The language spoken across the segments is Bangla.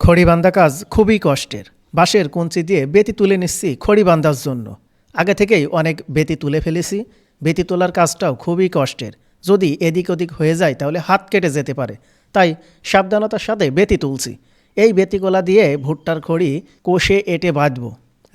খড়ি বান্ধা কাজ খুবই কষ্টের। বাঁশের কঞ্চি দিয়ে বেতি তুলে নিচ্ছি খড়ি বান্ধার জন্য। আগে থেকেই অনেক বেতি তুলে ফেলেছি। বেতি তোলার কাজটাও খুবই কষ্টের। যদি এদিক ওদিক হয়ে যায় তাহলে হাত কেটে যেতে পারে, তাই সাবধানতার সাথে বেতি তুলছি। এই বেতিগুলা দিয়ে ভুট্টার খড়ি কষে এঁটে বাঁধব,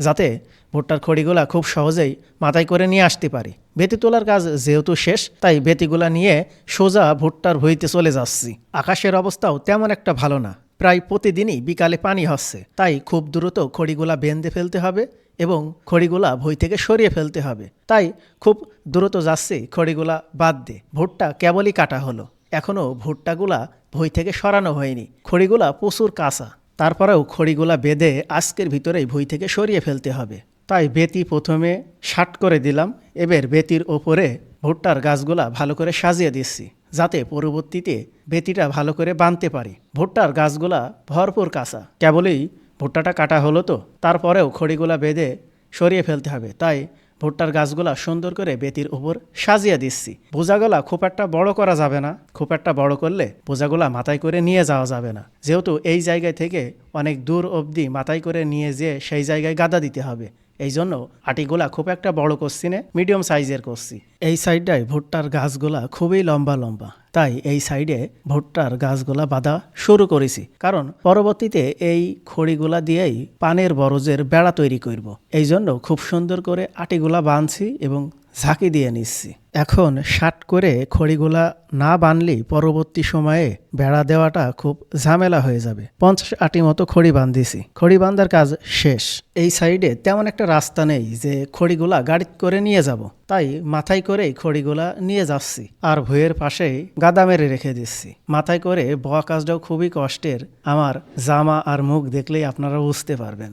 যাতে ভুট্টার খড়িগুলা খুব সহজেই মাথায় করে নিয়ে আসতে পারি। বেতি তোলার কাজ যেহেতু শেষ, তাই বেতিগুলা নিয়ে সোজা ভুট্টার ভুঁইতে চলে যাচ্ছি। আকাশের অবস্থাও তেমন একটা ভালো না, প্রায় প্রতিদিনই বিকালে পানি হচ্ছে, তাই খুব দ্রুত খড়িগুলা বেঁধে ফেলতে হবে এবং খড়িগুলা ভুঁই থেকে সরিয়ে ফেলতে হবে। তাই খুব দ্রুত যাচ্ছি খড়িগুলা বাদ দিয়ে। ভুট্টা কেবলই কাটা হলো, এখনও ভুট্টাগুলা ভুঁই থেকে সরানো হয়নি। খড়িগুলা প্রচুর কাঁচা, তারপরেও খড়িগুলা বেঁধে আজকের ভিতরেই ভুঁই থেকে সরিয়ে ফেলতে হবে। তাই বেতি প্রথমে শাট করে দিলাম, এবার বেতির ওপরে ভুট্টার গাছগুলা ভালো করে সাজিয়ে দিচ্ছি, যাতে পরবর্তীতে বেতিটা ভালো করে বাঁধতে পারি। ভুট্টার গাছগুলা ভরপুর কাঁচা, কেবলই ভুট্টাটা কাটা হলো তো, তারপরেও খড়িগুলা বেঁধে সরিয়ে ফেলতে হবে। তাই ভুট্টার গাছগুলা সুন্দর করে বেতির উপর সাজিয়ে দিচ্ছি। বোঝাগুলা খুব একটা বড় করা যাবে না, খুব একটা বড় করলে বোঝাগুলা মাথায় করে নিয়ে যাওয়া যাবে না, যেহেতু এই জায়গায় থেকে অনেক দূর অবধি মাথায় করে নিয়ে যেয়ে সেই জায়গায় গাদা দিতে হবে। এই জন্য আটিগুলা খুব একটা বড় করছি না, মিডিয়াম সাইজের করছি। এই সাইডটায় ভুট্টার গাছগুলা খুবই লম্বা লম্বা, তাই এই সাইডে ভুট্টার গাছগুলা বাঁধা শুরু করেছি, কারণ পরবর্তীতে এই খড়িগুলা দিয়েই পানের বরজের বেড়া তৈরি করব। এই জন্য খুব সুন্দর করে আটিগুলা বাঁধছি এবং ঝাঁকি দিয়ে নিচ্ছি। এখন শাট করে খড়িগুলা না বাঁধলেই পরবর্তী সময়ে বেড়া দেওয়াটা খুব ঝামেলা হয়ে যাবে। 50 আটি মতো খড়ি বাঁধিছি, খড়ি বাঁধার কাজ শেষ। এই সাইডে তেমন একটা রাস্তা নেই যে খড়িগুলা গাড়িতে করে নিয়ে যাব, তাই মাথায় করেই খড়িগুলা নিয়ে যাচ্ছি আর ভুঁইয়ের পাশেই গাদা মেরে রেখে দিচ্ছি। মাথায় করে বওয়া কাজটাও খুবই কষ্টের, আমার জামা আর মুখ দেখলেই আপনারা বুঝতে পারবেন।